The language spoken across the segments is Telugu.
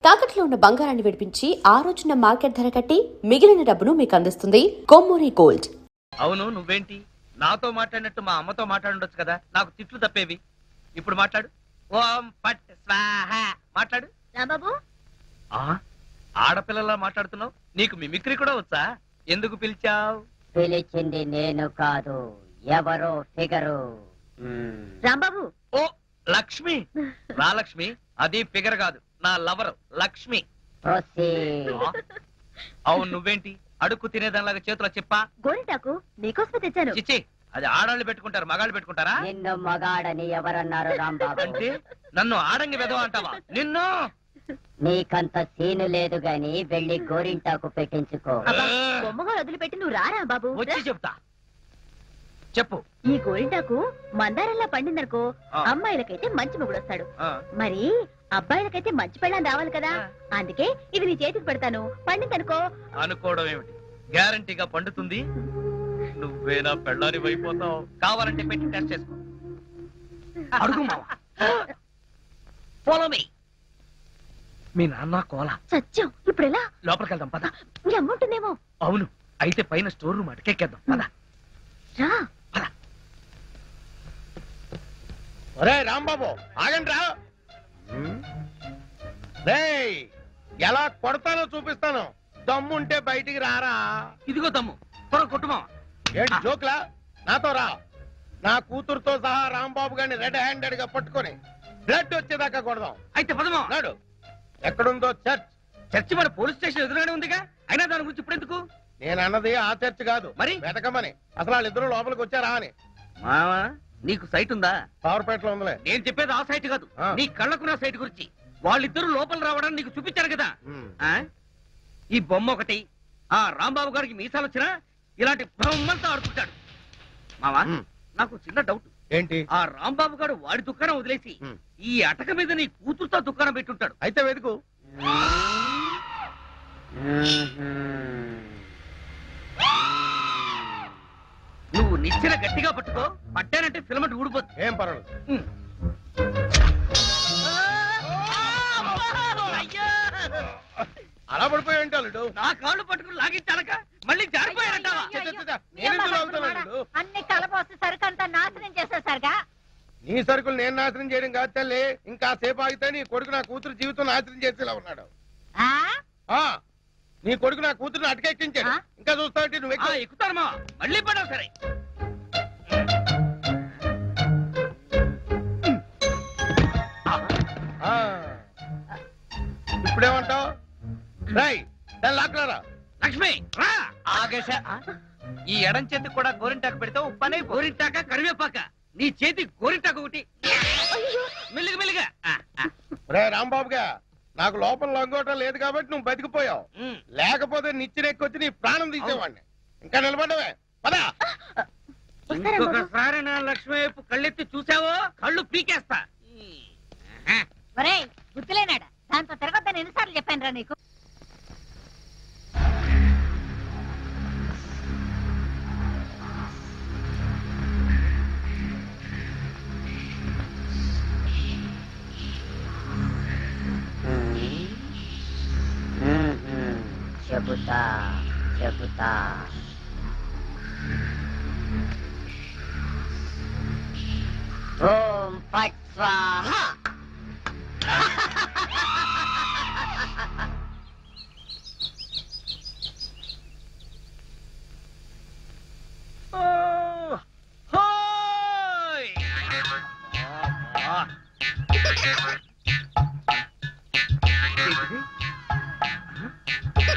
తాకట్లో ఉన్న బంగారాన్ని విడిపించి ఆ రోజున మార్కెట్ ధర కట్టి మిగిలిన డబ్బును మీకు అందిస్తుంది కొమ్మూరి గోల్డ్. అవును, నువ్వేంటి నాతో మాట్లాడినట్టు మా అమ్మతో మాట్లాడుండొచ్చు కదా, నాకు తిట్లు తప్పేవి. ఇప్పుడు మాట్లాడు. ఓం పట్ స్వాహ మాట్లాడు. రాంబాబు, ఆడపిల్లలా మాట్లాడుతున్నావు. నీకు మిమిక్రీ కూడా వచ్చా? ఎందుకు పిలిచావు? పిలిచింది నేను కాదు, ఎవరో ఫిగరు. రాంబాబు. ఓ లక్ష్మి, రా లక్ష్మి. అది ఫిగర్ కాదు, నా లవర్ లక్ష్మి. అవును, నువ్వేంటి అడుక్కు తినేదానిలాగా చేతిలో చెప్పా? గోరింటాకు నీకోసమే తెచ్చాను. చిచ్చి, అది ఆడాళ్ళు పెట్టుకుంటారు, మగాళ్ళు పెట్టుకుంటారా? నిన్ను మగాడని ఎవరన్నారు రాంబాబు? అంటే నన్ను ఆడంగి వెదవ అంటావా? నిన్ను నీకంత సీను లేదు గాని వెళ్ళి గోరింటాకు పెట్టించుకో. బొమ్మగా వదిలిపెట్టి నువ్వు రా రాంబాబు. వచ్చి చెప్తా, చెప్పు. ఈ గోరింటాకు మందారంలా పండిందనుకో, అమ్మాయిలకైతే మంచి మొగుడు వస్తాడు, మరి అబ్బాయిలకైతే మంచి పెళ్ళాం రావాలి కదా. అందుకే ఇది నీ చేతికి పెడతాను, పండిందనుకో. అనుకోవడం ఏమిటి, గ్యారంటీగా పండుతుంది. నువ్వేనా పెళ్ళాని అయిపోతావు. కావాలంటే పెట్టి టెస్ట్ చేసుకో. అడుగు మావా. Follow me. మీ నాన్న కోలా సత్యం. ఇప్పుడు ఎలా? లోపలికి వెళ్దాం పద. మీ అమ్ముంటుందేమో. అవును, అయితే పైన స్టోర్ రూమ్ అటకెక్కేద్దాం పద. రా. ఒరే రాంబాబు, ఆగండి రా. రేయ్, ఎలా కొడతానో చూపిస్తాను. దమ్ముంటే బయటికి రారా. ఇదిగో దమ్ము, త్వర కొట్టుమా. ఏంటి జోక్లా? నాతో రా. నా కూతురుతో సహా రాంబాబు గారిని రెడ్ హ్యాండెడ్ గా పట్టుకొని బ్లడ్ వచ్చేదాకా కొడదాం. అయితే పదమా. నాడు ఎక్కడుందో చర్చ్. చర్చి మన పోలీస్ స్టేషన్ ఎదురుగానే ఉందిగా. అయినా దాని గురించి ఇప్పుడు ఎందుకు? నేను అన్నది ఆ చర్చ్ కాదు, మరి వెతకమని. అసలు వాళ్ళిద్దరూ లోపలికి వచ్చారా అని. మావా, నీకు సైట్ ఉందా? పవర్పేటలో ఉందిలే. నేను చెప్పేది ఆ సైట్ కాదు, నీ కళ్ళకున్న సైట్ గురించి. వాళ్ళిద్దరూ లోపల రావడానికి నీకు చూపించారు కదా. ఈ బొమ్మ ఒకటి, ఆ రాంబాబు గారికి మీసాలు వచ్చినా ఇలాంటి బొమ్మలతో ఆడుకుంటాడు. మావా, నాకు చిన్న డౌట్. ఏంటి? ఆ రాంబాబు గారు వాడి దుకాణం వదిలేసి ఈ అటక మీద నీ కూతురుతో దుకాణం పెట్టుంటాడు. అయితే వెతుకు. నువ్వు నిచ్చెన గట్టిగా పట్టుకో, పట్టానంటే ఫిలమెంట్ ఊడిపోతుంది. ఏం పర్వాలేదు. అలా పడిపోయి ఉంటాడు. నా కాళ్ళు పట్టుకుని లాగించాలక మళ్ళీ జారిపోయారంటావా? అన్ని కలపోసి సరుకంతా నాశనం చేసేసరిగా. నీ సరుకులు నేను నాశనం చేయడం కాదు తల్లి. ఇంకా సేపు ఆగితే నీ కొడుకు నా కూతురు జీవితం నాశనం చేసేలా ఉన్నాడు. నీ కొడుకు నా కూతురుని అటకెక్కించాడు. ఇంకా చూస్తావు నువ్వు ఎక్కుతారమ్మా. మళ్ళీ పడవు సరే. ఇప్పుడేమంటావు? లాక్రారా. లక్ష్మి రా. ఆగేశా. ఈ ఎడం చేతికి కూడా గోరింటాకు పెడితే ఉప్పనే. గోరింటాక కరివేపాక, నీ చేతి గోరింటాకు ఒకటి. మెల్లిగా మెల్లిగా. రే రాంబాబుగా, నాకు లోపల లంగోటం లేదు కాబట్టి నువ్వు బతికిపోయావు. లేకపోతే నిచ్చినెక్కొచ్చి నీ ప్రాణం తీసేవాడిని. ఇంకా నిలబడవే పదా. ఇంకొకసారి నా లక్ష్మి వైపు కళ్ళెత్తి చూసావో కళ్ళు పీకేస్తా. గుర్తులేనాడా? దాంతో తిరగొద్దని ఎన్నిసార్లు చెప్పాను రా నీకు. చెబుతా చెబుతా. ఓం పట్ స్వాహ.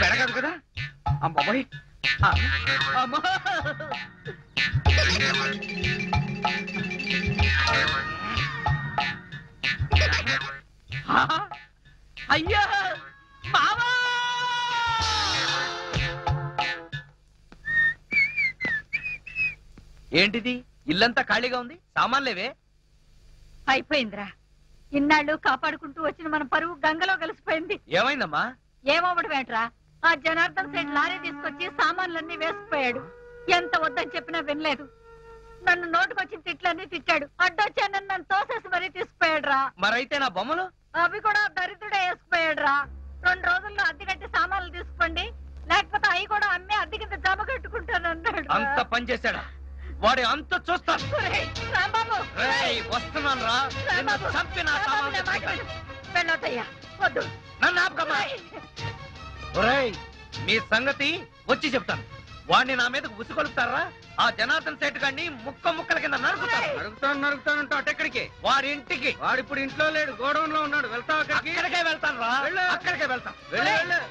పెడగదు కదా అమ్మాయి. అమ్మా, అయ్యా మావా. ఏంటిది? ఇల్లంతా ఖాళీగా ఉంది, సామాన్లేవే. అయిపోయిందిరా. ఇన్నాళ్ళు కాపాడుకుంటూ వచ్చిన మన పరువు గంగలో కలిసిపోయింది. ఏమైందమ్మా? ఏమోవడమేట్రా, ఆ జనార్దన్ సేట్ లారీ తీసుకొచ్చి సామాన్లన్నీ వేసుకుపోయాడు. ఎంత వద్దని చెప్పినా వినలేదు. నన్ను నోటుకొచ్చిన తిట్లన్నీ తిట్టాడు. అడ్డొచ్చానని నన్ను తోసేసి మరీ తీసుకుపోయాడు రా. మరైతే నా బొమ్మలు అవి కూడా దరిద్రుడే వేసుకుపోయాడు రా. 2 రోజుల్లో అద్దె కట్టి సామాన్లు తీసుకోండి, లేకపోతే అవి కూడా అమ్మి అద్దె కింద జమ కట్టుకుంటాను అన్నాడు. అంత పని చేశాడా? వాడి అంత చూస్తాను. రాంబాబు వస్తున్నాను రా. నిన్ను చంపి నా సామాన్లు తెచ్చుకుంటాను. వెళ్ళొద్దయ్యా, వద్దు. నన్ను ఆపకమ్మా. ఒరేయ్, మీ సంగతి వచ్చి చెప్తాను. వాడిని నా మీదకు ఉసుకొలుపుతారా? ఆ జనార్దన్ సేట్ గారిని ముక్కల కింద నరుకుతానంటూ అటెక్కడికి? వాడి ఇంటికి. వాడిప్పుడు ఇంట్లో లేడు, గోడౌన్ లో ఉన్నాడు. వెళ్తావు అక్కడికే వెళ్తాను రా. అక్కడికే వెళ్తాం.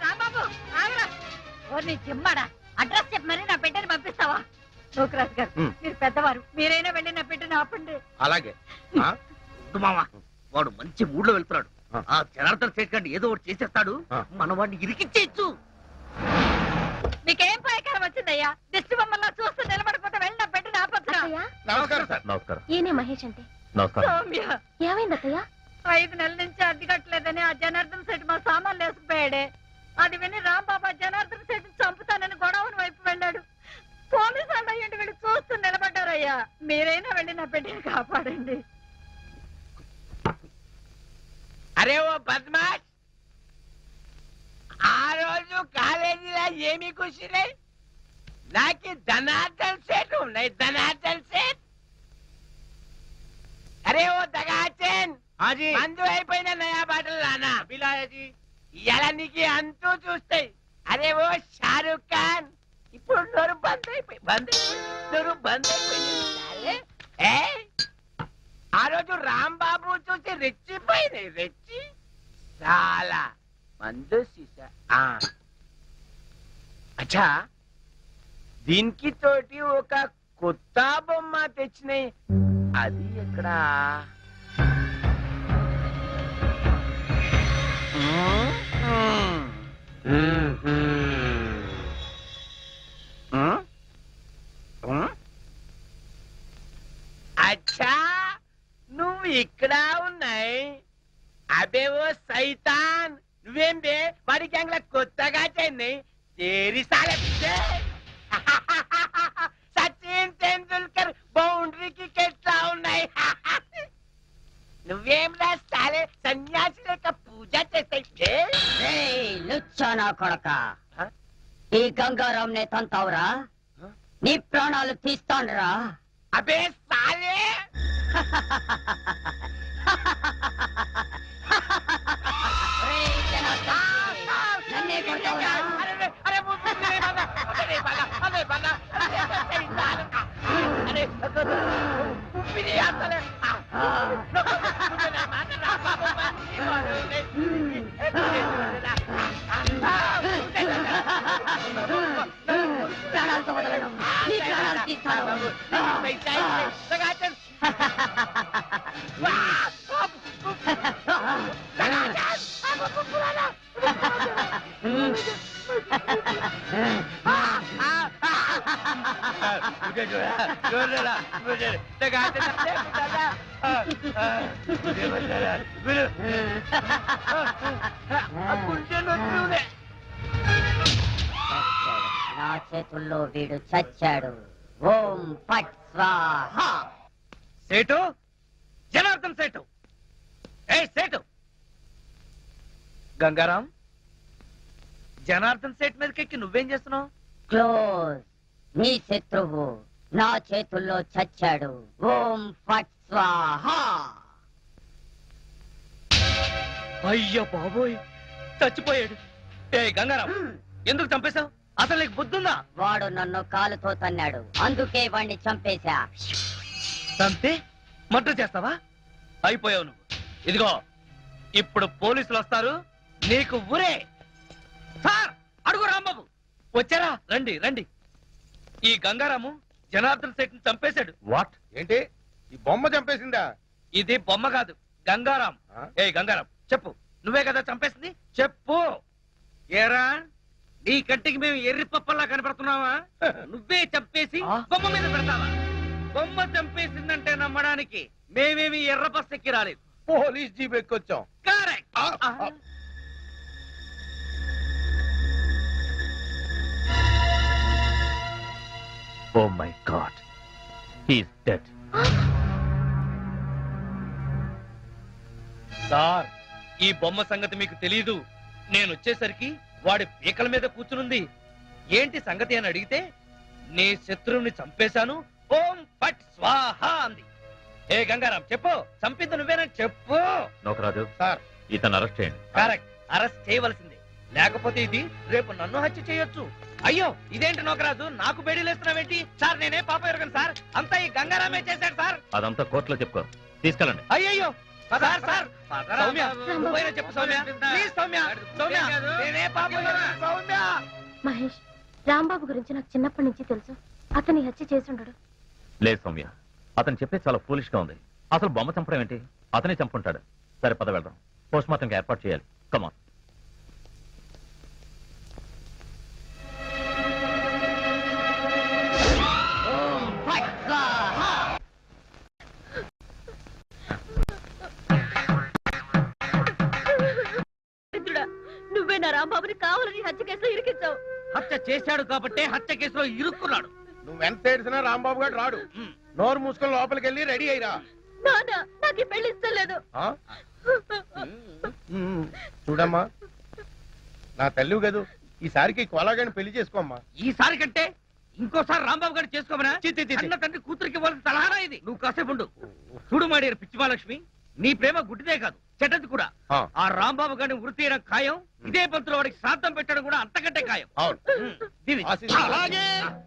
రాంబాబు ఆగరా. ఓ నీ చిమ్మడా, అడ్రస్ చెప్పి మరి నా బిడ్డని పంపిస్తావా? నూకరాజు గారు, మీరు పెద్దవారు, మీరైనా వెళ్ళి నా బిడ్డని ఆపండి. అలాగే మామా, వాడు మంచి మూడ్ లో వెళ్తున్నాడు. ఆ జనార్దన్ సేట్ గారిని ఏదో ఒకటి చేసేస్తాడు. మన వాడిని ఇరికిచ్చేయచ్చు. మీకేం పాయకారం వచ్చిందయ్యా? దిష్టి బొమ్మల్లా చూస్తూ నిలబడిపోతే వెళ్ళి నా బిడ్డని ఆపొద్దురా. నమస్కారం సార్. నమస్కారం. ఈయనే మహేష్ అంటే. నమస్కారం. సౌమ్య, ఏమైంది అత్తయ్య? 5 నెలల నుంచి అద్దె కట్టలేదని ఆ జనార్దన్ సెట్ మా సామాన్లు వేసుకుపోయాడే. అది విని రాంబాబా జనార్దన్ సెట్ చంపుతానని గొడవని వైపు వెళ్ళాడు. పోలీసు వాళ్ళు అయ్యండి వీళ్ళు చూస్తూ నిలబడ్డారయ్యా. మీరైనా వెళ్ళి నా బిడ్డని కాపాడండి. అరే ఓ బద్మాష్, ఆ రోజు కాలేజీలో ఏమి కూర్చున్నాయి? నాకు ధనార్దన్ సేట్ ఉన్నాయి, ధనార్దన్ సేట్. అరే ఓ దగాచన్, మందు అయిపోయిన నయా బాటలు రానా ఇలా నీకు అంతూ చూస్తాయి. అరే ఓ షారుఖ్ ఖాన్, ఇప్పుడు నోరు బంద్ అయిపోయింది. ఆ రోజు రాంబాబు చూసి రెచ్చిపోయింది, రెచ్చి చాలా మందు సీసా. అచ్చా, దీనికి తోటి ఒక కొత్త బొమ్మ తెచ్చినాయి. అది ఎక్కడా? అచ్చా, నువ్వు ఇక్కడ ఉన్నాయి. అబే ఓ సైతాన్, నువ్వేం బే వాడి గ్యాంగ్ లా కొత్తగా చెన్నై తేరి సాలే. సచిన్ టెండూల్కర్ బౌండరీకి ఎట్లా ఉన్నాయి? నువ్వేం రా సాలే సన్యాసి లేక పూజ చేస్తాయి. లుచ్చా నా కొడక, ఈ గంగారాం నే తంతావురా? నీ ప్రాణాలు తీస్తానురా. అబే సాలే, నన్నే కొడతావురా? ప్రాణాలతో వదలను, నీ ప్రాణాలు తీస్తాను. నా చేతుల్లో వీడు చచ్చాడు. ఓం పట్ స్వాహా. సేటు, జనార్దన్ సేటు. ఏ సేటు, గంగారాం, జనార్దన్ సేట్ మీదకెక్కి నువ్వేం చేస్తున్నావు? క్లోజ్. నీ శత్రువు నా చేతుల్లో చచ్చాడు. ఓం ఫట్ స్వాహా. అయ్యో బాబోయ్, చచ్చిపోయాడు. ఏ గంగారాం, ఎందుకు చంపేశావు? అసలు నీకు బుద్ధుందా? వాడు నన్ను కాలుతో తన్నాడు, అందుకే వాణ్ణి చంపేశా. చంపే మర్డర్ చేస్తావా? అయిపోయావు నువ్వు. ఇదిగో, ఇప్పుడు పోలీసులు వస్తారు, నీకు ఊరే. సార్, అడుగు రాంబాబు. వచ్చారా? రండి రండి. ఈ గంగారాము జనార్దన్ సేట్ ని చంపేశాడు. వాట్? ఏంటి ఈ బొమ్మ చంపేసిందా? ఇది బొమ్మ కాదు, గంగారాం. ఏ గంగారాం, చెప్పు, నువ్వే కదా చంపేసింది? చెప్పు. ఏరా, నీ కంటికి మేము ఎర్రి పప్పల్లా కనపడుతున్నావా? నువ్వే చంపేసి బొమ్మ మీద పెడతావా? బొమ్మ చంపేసిందంటే నమ్మడానికి మేమేమి ఎర్ర బస్ ఎక్కి రాలేదు, పోలీస్ జీప్ ఎక్కొచ్చాం. Correct. Oh my god, he's dead. Sir, ఈ బొమ్మ సంగతి మీకు తెలీదు. నేను వచ్చేసరికి వాడి పీకల మీద కూర్చునుంది. ఏంటి సంగతి అని అడిగితే నీ శత్రువుని చంపేశాను, ఓం ఫట్ స్వాహ అంది. ఏ గంగారాం చెప్పు, చంపింది నువ్వేనని చెప్పు. నోకరాజు సార్ ఇతను అరెస్ట్ చేయండి. కరెక్ట్, అరెస్ట్ చేయవలసిందే. లేకపోతే ఇది రేపు నన్ను హత్య చేయొచ్చు. అయ్యో ఇదేంటి నోకరాజు, నాకు బేడీలేస్తున్నావేంటి? సార్ నేనే పాప ఎరగను సార్, అంతా ఈ గంగారామే చేశాడు సార్. అదంతా కోర్టులో చెప్పుకో. తీసుకెళ్ళండి. అయ్యయ్యో సార్ సార్ సౌమ్య నువ్వైనా చెప్పు సౌమ్య, ప్లీజ్ సౌమ్య. సౌమ్య నేనే పాప ఎరగను, సౌమ్య. మహేష్, రాంబాబు గురించి నాకు చిన్నప్పటి నుంచి తెలుసు. అతని హత్య చేసుండడు. లేదు సౌమ్య, అతను చెప్పేది చాలా ఫూలిష్ గా ఉంది. అసలు బొమ్మ చంపడం ఏంటి? అతనే చంపుంటాడు. సరే పద వెళ్దాం, పోస్ట్ మార్టంకి ఏర్పాటు చేయాలి. కమాన్. నువ్వే నా రాంబాబుని కావాలని హత్య కేసులో ఇరికించావు. హత్య చేశాడు కాబట్టే హత్య కేసులో ఇరుక్కున్నాడు. నువ్వెంత ఏడిసినా రాంబాబు గారు రాడు. నోరు మూసుకొని లోపలికి వెళ్ళి రెడీ అయ్యిరా. నాన్న, నాకు ఈ పెళ్లి ఇష్టం లేదు. ఆ? చూడమ్మా, నా తల్లి కదూ, ఈసారికి కొలాగని పెళ్లి చేసుకోమ్మా. ఈసారి కంటే ఇంకోసారి రాంబాబు గారు చేసుకోమనా? అన్న తండ్రి కూతురికి ఇవ్వాల్సిన సలహారా ఇది. నువ్వు కాసేపు ఉండు. చూడు మాడేరు పిచ్చి మహాలక్ష్మి, నీ ప్రేమ గుడ్డిదే కాదు, చెడ్డది కూడా. ఆ. ఆ రాంబాబు గారిని వృత్తి చేయడం ఖాయం. ఇదే పంతులు వాడికి శ్రాద్ధం పెట్టడం కూడా అంతకంటే ఖాయం. అవును. దీవి. అలాగే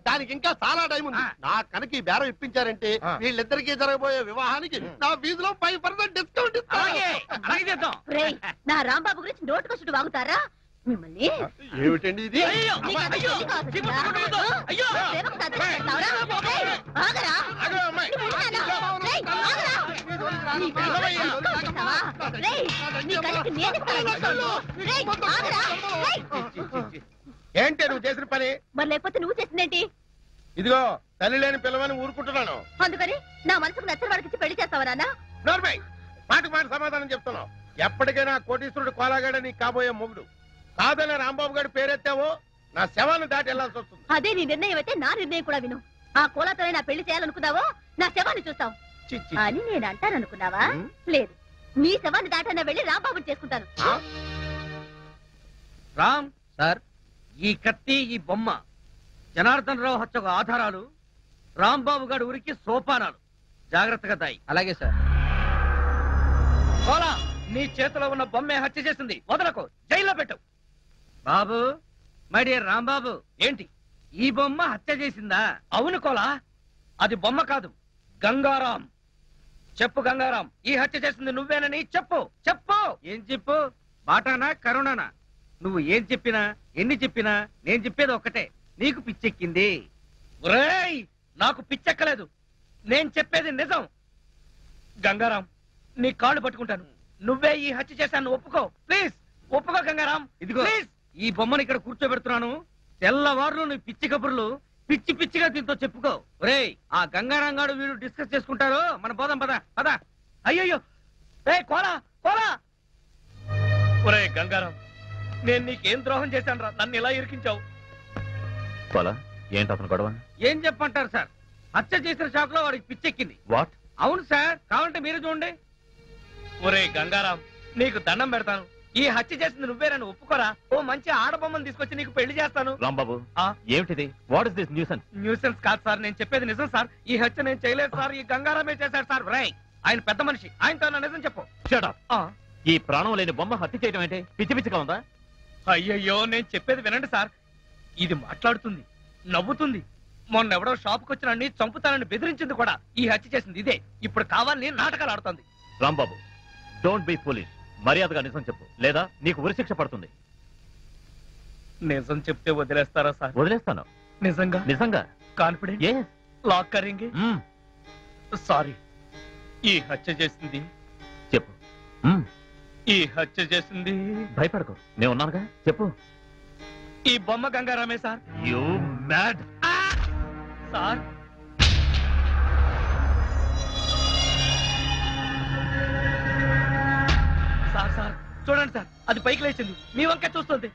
దానికి ఇంకా చాలా టైం ఉంది. ఆ. నా కనుక ఈ బేరం ఇప్పించారంటే ఆ. వీళ్ళిద్దరికీ జరగబోయే వివాహానికి నా ఫీజులో 5% డిస్కౌంట్ అలాగే ఇస్తాను. అలాగే చేద్దాం. రేయ్, నా రాంబాబు గురించి నోటుకొచ్చుడు వాగుతారా మిమ్మల్ని? ఏమిటండి ఇది? అయ్యో, నీకు అంత అయ్యో, తెలివి కాదు చిమ్మ కదా? కుటుంబంతో. అయ్యో. ప్రేమకు తగ్గట్టు చేస్తావురా? రేయ్, ఆగరా? అగో అమ్మాయి. నువ్వు వింటానా? రేయ్, ఆగరా? నీ కళ్ళకి డిస్కౌంట్ ఇస్తావా? రేయ్, నీ కళ్ళకి నేను ఇస్తాను డిస్కౌంట్. రేయ్, ఆగరా? రేయ్. ఏంటి నువ్వు చేసిన పని? మరి లేకపోతే నువ్వు చేసిందేంటి? ఇదిగో తల్లి లేని పిల్లవని ఊరుకుంటున్నాను. అందుకని నా మనసుకు నచ్చిన వాడికి ఇచ్చి పెళ్లి చేస్తావా నాన్న? నోర్మై, మాటకు మాట సమాధానం చెప్తున్నావు. ఎప్పటికైనా కోటీశ్వరుడు కోలాగాడ నీకు కాబోయే మొగుడు. కాదనే రాంబాబు గారి పేరెత్తావో నా శవాన్ని దాటి వెళ్లాల్సి వస్తుంది. అదే నీ నిర్ణయం అయితే నా నిర్ణయం కూడా విను. ఆ కోలాతోనే నా పెళ్లి చేయాలనుకున్నావో నా శవాన్ని చూస్తావు చి, చి. అని నేను అంటాననుకున్నావా? ఉం? లేదు, నీ శవాన్ని దాటన్నా వెళ్ళి రాంబాబుని చేసుకుంటాను. ఆ? రామ్ సార్, ఈ కత్తి, ఈ బొమ్మ జనార్దన్ రావు హత్యకు ఆధారాలు. రాంబాబు గారి ఊరికి సోపానాలు. జాగ్రత్తగా దాయి. అలాగే సార్. కోలా, నీ చేతిలో ఉన్న బొమ్మే హత్య చేసింది. వదలకు, జైల్లో పెట్టు. బాబు, మై డియర్ రాంబాబు, ఏంటి ఈ బొమ్మ హత్య చేసిందా? అవును కోలా, అది బొమ్మ కాదు, గంగారాం. చెప్పు గంగారాం, ఈ హత్య చేసింది నువ్వేనని చెప్పు. చెప్పు. ఏం చెప్పు? బాటానా కరుణానా? నువ్వు ఏం చెప్పినా ఎన్ని చెప్పినా నేను చెప్పేది ఒక్కటే, నీకు పిచ్చెక్కింది. ఒరేయ్, నాకు పిచ్చెక్కలేదు, నేను చెప్పేది నిజం. గంగారాం, నీ కాళ్ళు పట్టుకుంటాను, నువ్వే ఈ హత్య చేశాను ఒప్పుకో. ప్లీజ్ ఒప్పుకో గంగారాం. ఇదిగో ప్లీజ్, ఈ బొమ్మను ఇక్కడ కూర్చోబెడుతున్నాను. తెల్లవారులు నీ పిచ్చి కబుర్లు పిచ్చి పిచ్చిగా దీంతో చెప్పుకో. ఒరేయ్, ఆ గంగారాం గారు వీరు డిస్కస్ చేసుకుంటారు, మన పోదాం పద పద. అయ్యయ్యో, రే కోలా కోలా. ఒరే గంగారాం, నేను నీకేం ద్రోహం చేశాను రా, నన్ను ఇలా ఇరికించావు. పోలా, ఏంటి అతను గొడవ? ఏం చెప్పంటారు సార్, హత్య చేసిన షాక్ లో వాడికి పిచ్చెక్కింది. వాట్? అవును సార్, కావాలంటే మీరు చూడండి. ఒరే గంగారాం, నీకు దండం పెడతాను, ఈ హత్య చేసింది నువ్వే, నన్ను ఒప్పుకోరా. ఓ మంచి ఆడబొమ్మను తీసుకొచ్చి నీకు పెళ్లి చేస్తాను. రాంబాబు, ఆ? ఏమిటిది? What is this nuisance? Nuisance కాదు సార్, నేను చెప్పేది నిజం సార్. ఈ హత్య నేను చేయలేదు సార్, ఈ గంగారామే చేశాడు సార్. రై, ఆయన పెద్ద మనిషి, ఆయనతో నా నిజం చెప్పు. Shut up. ఆ, ఈ ప్రాణం లేని బొమ్మ హత్య చేయడం ఏంటి? పిచ్చి పిచ్చిగా ఉందా? అయ్యయ్యో, నేను చెప్పేది వినండి సార్. ఇది మాట్లాడుతుంది, నవ్వుతుంది. మొన్నెవడో షాప్కి వచ్చిన చంపుతానని బెదిరించింది కూడా. ఈ హత్య చేసింది ఇదే. ఇప్పుడు కావాలని నాటకాలు ఆడుతుంది. Rambabu, don't be foolish. మర్యాదగా నిజం చెప్పు, లేదా నీకు ఉరిశిక్ష పడుతుంది. నిజం చెప్తే వదిలేస్తారా సార్? వదిలేస్తాను. నిజంగా? నిజంగా? కాన్ఫిడెంట్? ఏ? లాక్ కరేంగే? సారీ, ఈ హత్య చేసింది, చెప్పు. ఈ హత్య చేసింది భయపడకు, నేను ఉన్నానుగా. చెప్పు. ఈ బొమ్మ గంగారామే sir. You mad. Sir, sir sir చూడండి సార్, అది పైకి లేచింది, మీ వంక చూస్తుంది.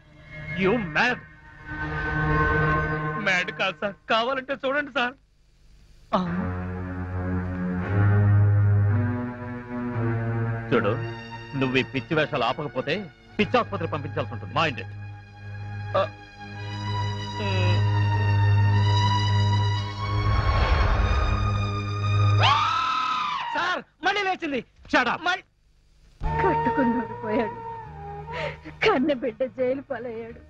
You mad. మ్యాడ్ కాదు సార్, కావాలంటే చూడండి సార్. చూడు, నువ్వు ఈ పిచ్చి వేషాలు ఆపకపోతే పిచ్చి ఆసుపత్రి పంపించాల్సి ఉంటుంది. Mind it. సార్ మళ్ళీ లేచింది. కట్టుకున్నాడు పోయాడు, కన్న బిడ్డ జైలు పాలయ్యాడు,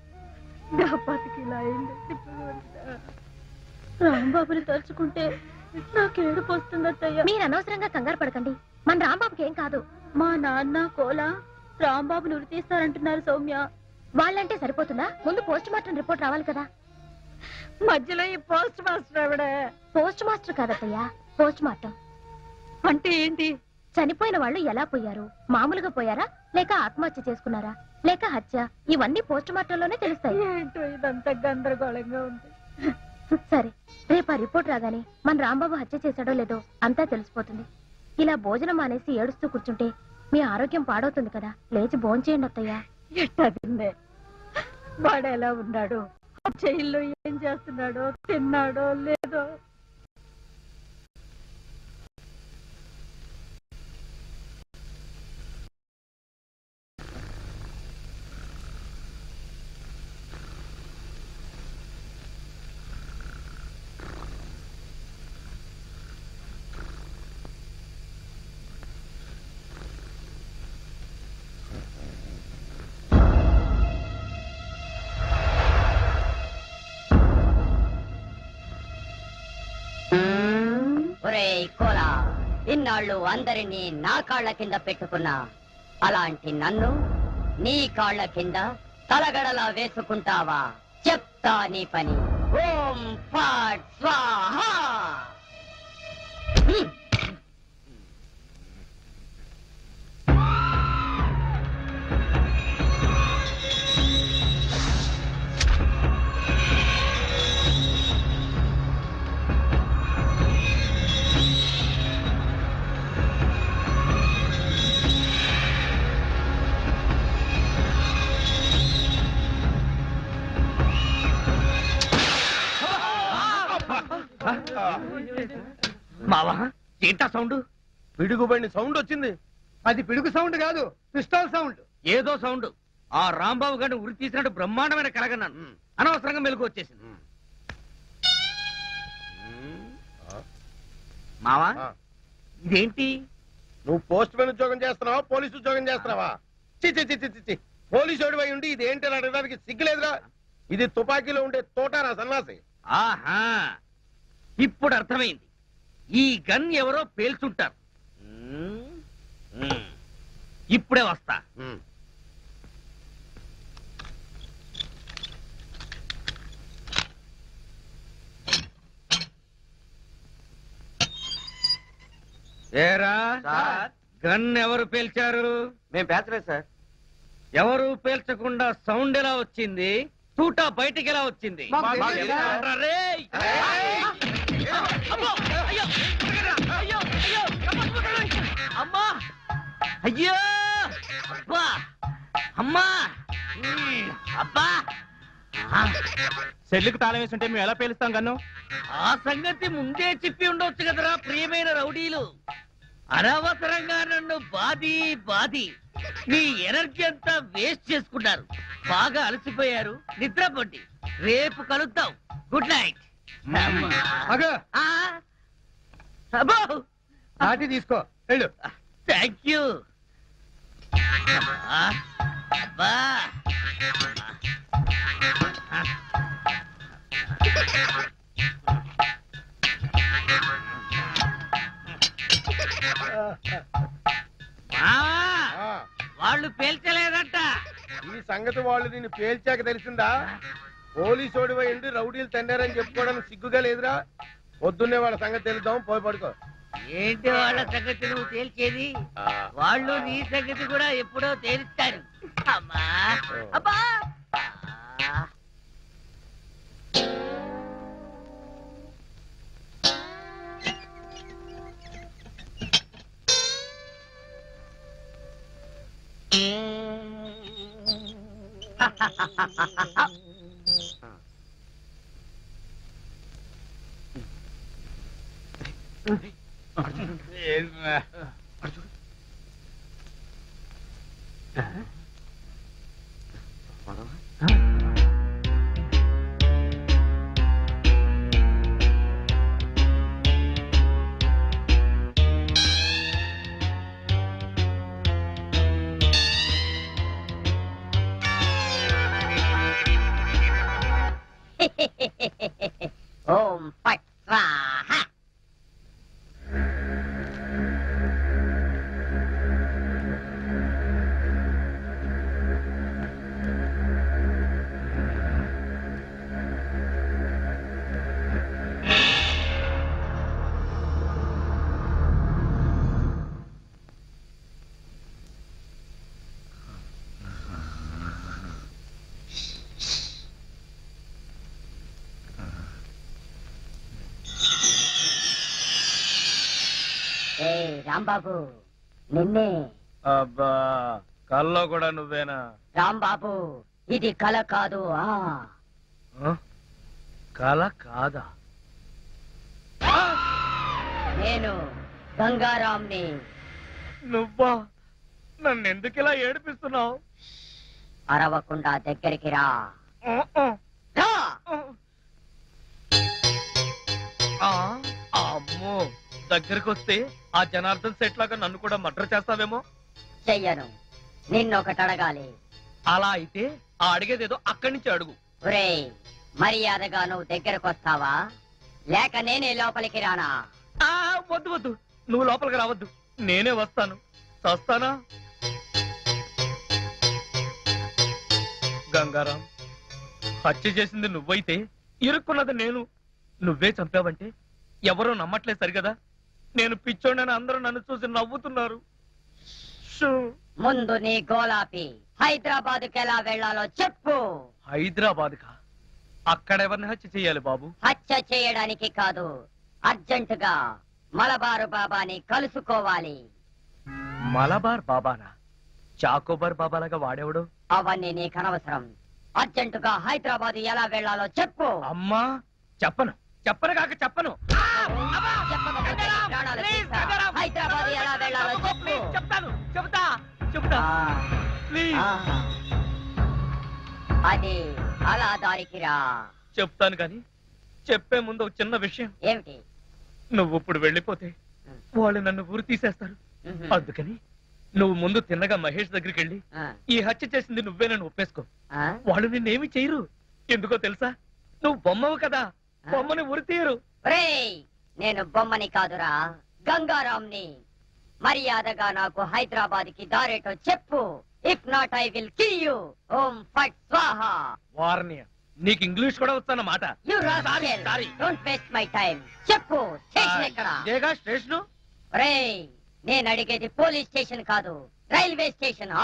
నా బతికి ఇలా అయింది. రాంబాబుని తలుచుకుంటే నాకేడుపు వస్తుందయ్యా. మీరు అనవసరంగా కంగారు పడకండి, మన రాంబాబుకి ఏం కాదు. మా నాన్న కోలా రాంబాబుని ఉరి తీస్తారంటున్నారు సౌమ్య. వాళ్ళంటే సరిపోతుందా? ముందు పోస్ట్ మార్టం రిపోర్ట్ రావాలి కదా. మధ్యలో ఈ పోస్ట్ మాస్టర్ ఆవిడే. పోస్ట్ మాస్టర్ కాదత్తయ్యా, పోస్ట్ మార్టం. అంటే ఏంటి? చనిపోయిన వాళ్ళు ఎలా పోయారు, మామూలుగా పోయారా, లేక ఆత్మహత్య చేసుకున్నారా, లేక హత్య, ఇవన్నీ పోస్ట్ మార్టంలోనే తెలుస్తాయి. ఏంటో ఇదంతా గందరగోళంగా ఉంది. సరే, రేపు ఆ రిపోర్ట్ రాగానే మన రాంబాబు హత్య చేశాడో లేదో అంతా తెలిసిపోతుంది. ఇలా భోజనం మానేసి ఏడుస్తూ కూర్చుంటే మీ ఆరోగ్యం పాడవుతుంది కదా. లేచి భోంచేయండి అత్తయ్యా. ఎట్టా తిన్నే? వాడు ఎలా ఉన్నాడు, జైల్లో ఏం చేస్తున్నాడో, తిన్నాడో లేదో. ఒరేయ్ కోలా, ఇన్నాళ్ళు అందరినీ నా కాళ్ళ కింద పెట్టుకున్నా, అలాంటి నన్ను నీ కాళ్ళ కింద తలగడలా వేసుకుంటావా? చెప్తా నీ పని. ఓం ఫాట్ స్వాహా. మావా ఏంటా సౌండ్? పిడుగుబడిన సౌండ్ వచ్చింది. అది పిడుగు సౌండ్ కాదు, పిస్టల్ సౌండ్. ఏదో సౌండ్. ఆ రాంబాబు గారిని ఉరి తీసినట్టు బ్రహ్మాండమైన కలగన్నాను. అనవసరంగా మెలకు వచ్చేసింది. మావా ఆ, ఇదేంటి? నువ్వు పోస్ట్ మ్యాన్ ఉద్యోగం చేస్తున్నావా, పోలీసు ఉద్యోగం చేస్తున్నావా? చి పోలీసు ఓడివై ఉండి ఇది ఏంటి అని అడగడానికి సిగ్గులేదురా? ఇది తుపాకీలో ఉండే తోటారా సన్నాసి. ఆహా, ఇప్పుడు అర్థమైంది. ఈ గన్ ఎవరో పేల్చుంటారు. ఇప్పుడే వస్తా. ఏరా గన్ ఎవరు పేల్చారు? మేము పేర్చలేదు సార్. ఎవరు పేల్చకుండా సౌండ్ ఎలా వచ్చింది? తూటా బయటికి ఎలా వచ్చింది? మాకు తెలియదు సార్. ఏంట్రా రేయ్? అమ్మో! అయ్యో! అయ్యో! అయ్యో! అమ్మా! అయ్యో! అబ్బా! అమ్మా! అబ్బా! సెల్లుకి తాళం వేస్తుంటే మేము ఎలా పేలుస్తాం గన్ను? ఆ సంగతి ముందే చెప్పి ఉండొచ్చు కదరా ప్రియమైన రౌడీలు. అనవసరంగా నన్ను బాది మీ ఎనర్జీ అంతా వేస్ట్ చేసుకున్నారు. బాగా అలసిపోయారు, నిద్రపోండి. రేపు కలుద్దాం. Good night. అగో అబ్బో నాటి తీసుకో వెళ్ళు. Thank you. అబ్బా ఆ, వాళ్ళు పేల్చలేదంట. ఈ సంగతి వాళ్ళు నిన్ను పేల్చాక తెలిసిందా? పోలీసు ఓడివై ఉండి రౌడీలు తన్నారని చెప్పుకోవడానికి సిగ్గుగా లేదురా? పొద్దున్నే వాళ్ళ సంగతి తెలుద్దాం, పోయి పడుకో. ఏంటి వాళ్ళ సంగతి నువ్వు తేల్చేది? ఆ, వాళ్ళు నీ సంగతి కూడా ఎప్పుడో తేలుస్తారు. అమ్మా అబ్బా ఆ. ఓం ఫట్ స్వాహ. ఏ రాంబాబు, నిన్నే. అబ్బా కల్లో కూడా నువ్వేనా? రాంబాబు, ఇది కల కాదు. కల కాదా? నేను గంగారాంని. నువ్వా? నన్ను ఎందుకు ఇలా ఏడిపిస్తున్నావు? అరవకుండా దగ్గరికి రా. రా. అమ్మో, దగ్గరికి వస్తే ఆ జనార్దన్ సెట్ లాగా నన్ను కూడా మర్డర్ చేస్తావేమో. చెయ్యను. నిన్నొకటి అడగాలి. అలా అయితే ఆ అడిగేదేదో అక్కడి నుంచి అడుగు. ఒరేయ్, మర్యాదగా నువ్వు దగ్గరకు వస్తావా లేక నేనే లోపలికి రానా? వద్దు వద్దు, నువ్వు లోపలికి రావద్దు, నేనే వస్తాను. చస్తానా? గంగారాం, హత్య చేసింది నువ్వైతే ఇరుక్కున్నది నేను. నువ్వే చంపావంటే ఎవరూ నమ్మట్లేదు సరిగదా. నేను పిచ్చోడని అందరూ నన్ను చూసి నవ్వుతున్నారు. ముందు నీ గోలాపి హైదరాబాద్కి ఎలా వెళ్లాలో చెప్పు. హైదరాబాద్ కా? అక్కడెవరిని హత్య చెయ్యాలి బాబు? హత్య చేయడానికి కాదు, అర్జెంటుగా మలబారు బాబాని కలుసుకోవాలి. మలబార్ బాబానా? చాకోబార్ బాబాలాగా వాడేవాడు? అవన్నీ నీకు అనవసరం. అర్జెంటుగా హైదరాబాద్ ఎలా వెళ్లాలో చెప్పు. అమ్మా, చెప్పను చెప్పను కాక చెప్పను. చెప్పకపోతే నీ ప్రాణాలు తీస్తా. హైదరాబాద్ ఎలా వెళ్లాలో చెప్పు. చెప్తాను, చెబుతా చెబుతా. ప్లీజ్ ఆ. అది అలా దారికి రా. చెప్తాను కానీ చెప్పే ముందు ఒక చిన్న విషయం. ఏమిటి? నువ్వు ఇప్పుడు వెళ్ళిపోతే వాళ్ళు నన్ను ఊరు తీసేస్తారు. అందుకని నువ్వు ముందు తిన్నగా మహేష్ దగ్గరికి వెళ్ళి ఈ హత్య చేసింది నువ్వేనని ఒప్పేసుకో. వాళ్ళు నిన్నేమి చేయరు. ఎందుకో తెలుసా? నువ్వు బొమ్మవు కదా, బొమ్మని ఉరి తీయరు. ఒరేయ్, నేను బొమ్మని కాదురా, గంగారాంని. మర్యాదగా నాకు హైదరాబాద్ కి దారేటో చెప్పు. If not I will kill you. ఓం ఫట్ స్వాహ. వార్నియ, నీకు ఇంగ్లీష్ కూడా వస్తానమాట. You rascal, Sorry. Don't waste my time. చెప్పు, స్టేషన్ ఎక్కడ? ఇదేగా స్టేషను. ఒరేయ్, నేను అడిగేది పోలీస్ స్టేషన్ కాదు, రైల్వే స్టేషన్.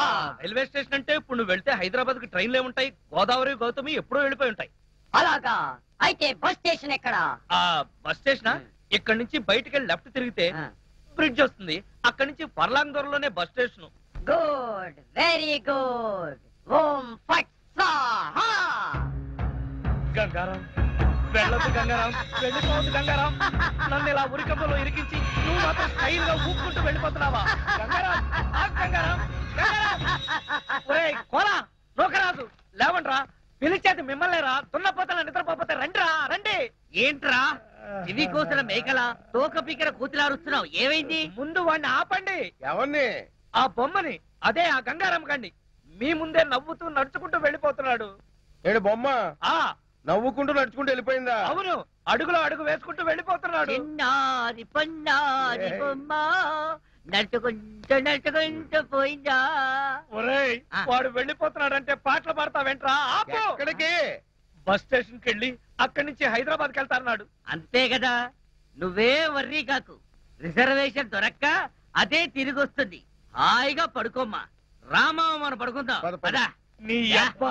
రైల్వే స్టేషన్ అంటే ఇప్పుడు నువ్వు వెళ్తే హైదరాబాద్ కి ట్రైన్లే ఉంటాయి. గోదావరి, గౌతమి ఎప్పుడో వెళ్ళిపోయి ఉంటాయి. అలాగా? అయితే బస్ స్టేషన్ ఎక్కడ? ఆ బస్ స్టేషన్ ఇక్కడ నుంచి బయటికి వెళ్ళి లెఫ్ట్ తిరిగితే బ్రిడ్జ్ వస్తుంది. అక్కడి నుంచి పర్లాంగ్ దూరంలోనే bus station. Good, very good. ఓం ఫట్ స్వాహ. గంగారాం, వెళ్ళొద్దు గంగారాం, వెళ్ళిపోవద్దు గంగారాం. నన్ను ఇలా ఉరికంపలో ఇరికించి నువ్వు మాత్రం స్టైల్ గా ఊపుకుంటూ వెళ్ళిపోతున్నావా? గంగారాం, ఆగు గంగారాం, గంగారాం. ఒరేయ్ కోలా, నూకరాజు, లేవండ్రా. పిలిచేది మిమ్మల్నేరా, దున్నపోతల నిద్రపోతే రండిరా, రండి. ఏంట్రా ఇవి కోసిన మేకల తోక పీకర కూతులారుస్తున్నావు? ఏమైంది? ముందు వాడిని ఆపండి. ఎవరిని? ఆ బొమ్మని, అదే ఆ గంగారాం గండి. మీ ముందే నవ్వుతూ నడుచుకుంటూ వెళ్ళిపోతున్నాడు. ఏడు బొమ్మ ఆ నవ్వుకుంటూ నడుచుకుంటూ వెళ్ళిపోయిందా? అవును, అడుగులో అడుగు వేసుకుంటూ వెళ్ళిపోతున్నాడు. చిన్నారి పన్నారి బొమ్మ నడుచుకుంటూ నడుచుకుంటూ పోయిందా? ఒరేయ్, వాడు వెళ్ళిపోతున్నాడంటే పాటలు పాడతా వెంట్రా. ఆపు. ఎక్కడికి? బస్ స్టేషన్ కి వెళ్ళి అక్కడి నుంచి హైదరాబాద్ కి వెళ్తాన్నాడు. అంతే కదా, నువ్వే వర్రీ కాకు. రిజర్వేషన్ దొరక్క అదే తిరిగి వస్తుంది. హాయిగా పడుకోమ్మా. రామా, మనం పడుకుందాం. పద, పద. పద. నీ అబ్బ,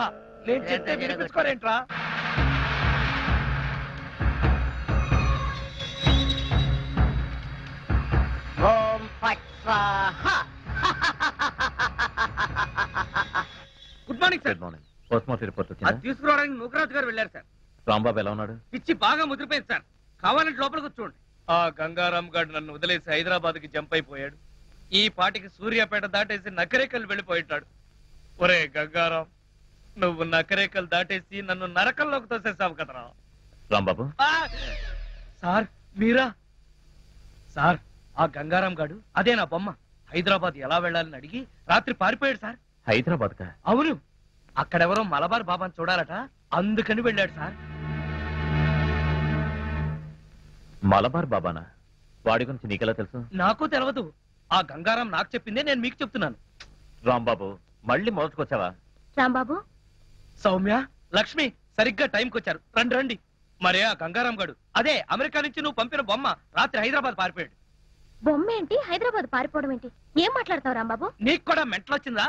నేను చెప్తే వినిపించుకోరేంట్రా? ఓం ఫట్ స్వాహ. Good morning sir. Good morning. Post mortem report అది వచ్చిందా? తీసుకురావడానికి నూకరాజు గారు వెళ్ళారు సార్. రాంబాబు ఎలా ఉన్నాడు? పిచ్చి బాగా ముదిరిపోయింది సార్. కావాలంటే లోపలికి చూడండి. ఆ గంగారాం గారు నన్ను వదిలేసి హైదరాబాద్ కి జంప్ అయిపోయాడు. ఈ పాటికి సూర్యాపేట దాటేసి నకరేకల్ వెళ్ళిపోయింటాడు. ఒరే గంగారాం, నువ్వు నకరేకలు దాటేసి నన్ను నరకంలోకి తోసేసావు కదరా. రాంబాబు సార్ మీరా? సార్ ఆ గంగారాం గాడు అదే నా బొమ్మ. హైదరాబాద్ ఎలా వెళ్ళాలని అడిగి రాత్రి పారిపోయాడు సార్. హైదరాబాద్ కా? అవును, అక్కడెవరో మలబార్ బాబాని చూడాలట, అందుకని వెళ్ళాడు సార్. మలబార్ బాబానా? వాడి గురించి నీకెలా తెలుసు? నాకు తెలియదు, ఆ గంగారాం నాకు చెప్పిందే నేను మీకు చెప్తున్నాను. రాంబాబు మళ్ళీ మొదటికొచ్చావా? రాంబాబు, సౌమ్య, లక్ష్మి సరిగ్గా టైంకి వచ్చారు. రండి రండి. మరే ఆ గంగారాం గాడు అదే అమెరికా నుంచి నువ్వు పంపిన బొమ్మ రాత్రి హైదరాబాద్ పారిపోయాడు. బొమ్మ ఏంటి, హైదరాబాద్ పారిపోవడం ఏంటి? ఏం మాట్లాడతావు రాంబాబు? నీకు కూడా మెంటలొచ్చిందా?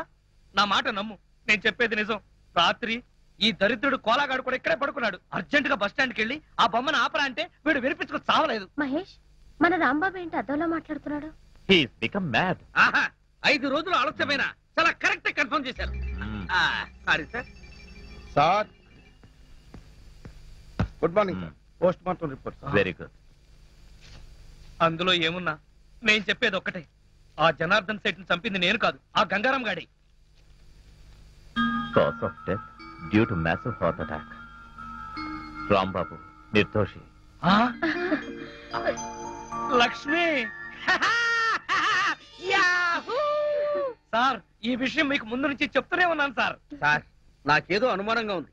నా మాట నమ్ము, నేను చెప్పేది నిజం. రాత్రి ఈ దరిద్రుడు కోలాగాడు కూడా ఇక్కడే పడుకున్నాడు. అర్జెంట్ గా బస్ స్టాండ్కి వెళ్ళి ఆ బొమ్మను ఆపరా అంటే వీడు వినిపించుకు చావలేదు. మహేష్, మన రాంబాబు ఏంటి అద్దంలో మాట్లాడుతున్నాడు? He's become mad. ఆహా, 5 రోజులు ఆలస్యమైన చాలా కరెక్ట్ కన్ఫర్మ్ చేశారు. Sorry sir. Sir good morning sir. Post mortem report. Very good. అందులో ఏమున్నా నేను చెప్పేది ఒక్కటే, ఆ జనార్దన్ సెట్ ని చంపింది నేను కాదు, ఆ గంగారాం గాడి. Cause of death due to massive heart attack. Rambabu నిర్దోషి. లక్ష్మి యాహూ! సార్ ఈ విషయం మీకు ముందు నుంచి చెప్తూనే ఉన్నాను సార్. సార్ నాకేదో అనుమానంగా ఉంది,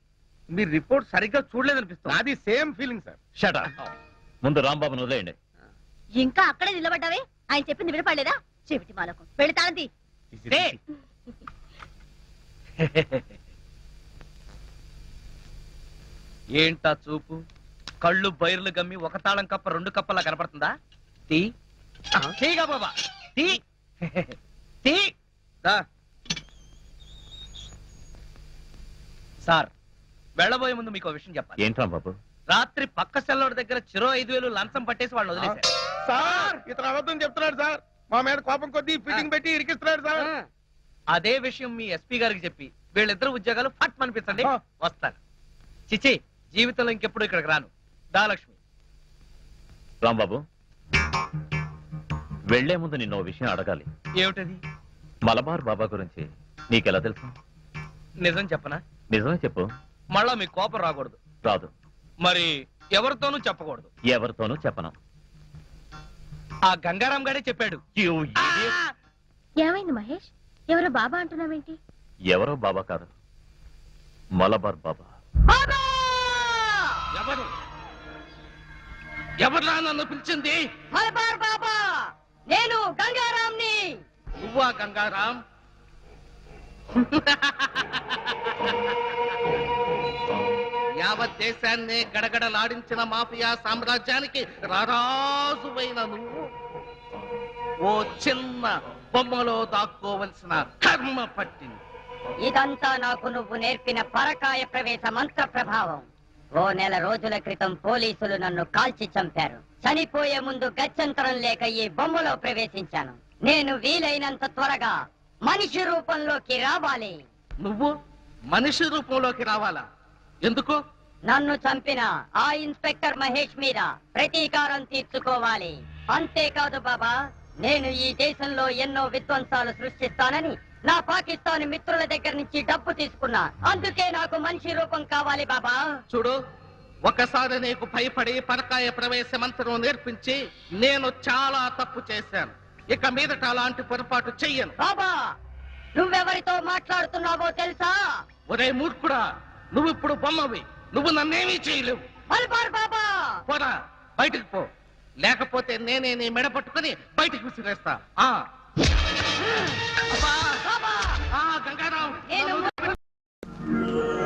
మీరు రిపోర్ట్ సరిగ్గా చూడలేదనిపిస్తుంది. నాది same feeling sir. Shut up. ముందు రాంబాబును వదిలేయండి. ఇంకా అక్కడే నిలబడ్డావే? ఆయన చెప్పింది వినపడలేదా? చెవిటి మాలకు వెళతానంది. ఏంటా చూపు? కళ్ళు బైర్లు గమ్మి ఒక తాళం కప్ప 2 కప్పలా కనపడుతుందా? తీ తీగా బాబా, తీ తీ. సార్ వెళ్ళబోయే ముందు మీకు విషయం చెప్పాలి. ఏంటి రాంబాబు? రాత్రి పక్క సెల్లోడి దగ్గర చెరో 5,000 లంచం పట్టేసి వాళ్ళు వదిలేశారు. సార్ ఇతను అబద్ధం చెప్తున్నాడు సార్. మా మీద కోపం కొద్దీ ఫిట్టింగ్ పెట్టి ఇరికిస్తున్నాడు సార్. అదే విషయం మీ ఎస్పీ గారికి చెప్పి వీళ్ళిద్దరు ఉద్యోగాలు ఫట్ అనిపించండి. వస్తాను. చిచి, జీవితంలో ఇంకెప్పుడు ఇక్కడికి రాను. దా లక్ష్మి. రాంబాబు వెళ్లే ముందు నిన్న ఓ విషయం అడగాలి. ఏమిటది? మలబార్ బాబా గురించి నీకెలా తెలుసు? నిజం చెప్పనా? నిజమే చెప్పు. మళ్ళా మీ కోపం రాకూడదు. రాదు. మరి ఎవరితోనూ చెప్పకూడదు. ఎవరితోనూ చెప్పను. ఆ గంగారాం గారే చెప్పాడు. You idiot. ఏమైంది మహేష్? ఎవరో బాబా అంటున్నావేంటి? ఎవరో బాబా కాదు, మలబార్ బాబా. ఎవరు ఎవరు నన్ను పిలిచింది? మలబార్ బాబా, నేను గంగారాంని. నువ్వా గంగారాం? యావత్ దేశాన్ని గడగడలాడించిన మాఫియా సామ్రాజ్యానికి రారాజువైన నువ్వు ఓ చిన్న బొమ్మలో దాక్కోవలసిన కర్మ పట్టింది. ఇదంతా నాకు నువ్వు నేర్పిన పరకాయ ప్రవేశ మంత్ర ప్రభావం. ఓ 1 నెల రోజుల క్రితం పోలీసులు నన్ను కాల్చి చంపారు. చనిపోయే ముందు గత్యంతరం లేక ఈ బొమ్మలో ప్రవేశించాను. నేను వీలైనంత త్వరగా మనిషి రూపంలోకి రావాలి. నువ్వు మనిషి రూపంలోకి రావాలా? ఎందుకు? నన్ను చంపిన ఆ ఇన్స్పెక్టర్ మహేష్ మీద ప్రతీకారం తీర్చుకోవాలి. అంతేకాదు బాబా, నేను ఈ దేశంలో ఎన్నో విధ్వంసాలు సృష్టిస్తానని నా పాకిస్తాన్ మిత్రుల దగ్గర నుంచి డబ్బు తీసుకున్నా. అందుకే నాకు మనిషి రూపం కావాలి బాబా. చూడు, ఒకసారి నీకు భయపడి పరకాయ ప్రవేశ మంత్రం నేర్పించి నేను చాలా తప్పు చేశాను. ఇక మీదట అలాంటి పొరపాటు చెయ్యను. బాబా, నువ్వెవరితో మాట్లాడుతున్నావో తెలుసా? ఒరే మూర్ఖుడా, నువ్వు ఇప్పుడు బొమ్మవి. నువ్వు నన్నేమీ చేయలేవు. మలబార్ బాబా, పోరా, బయటికి పో. లేకపోతే నేనే నీ మెడ పట్టుకుని బయటికి విసిరేస్తా. అబ్బా!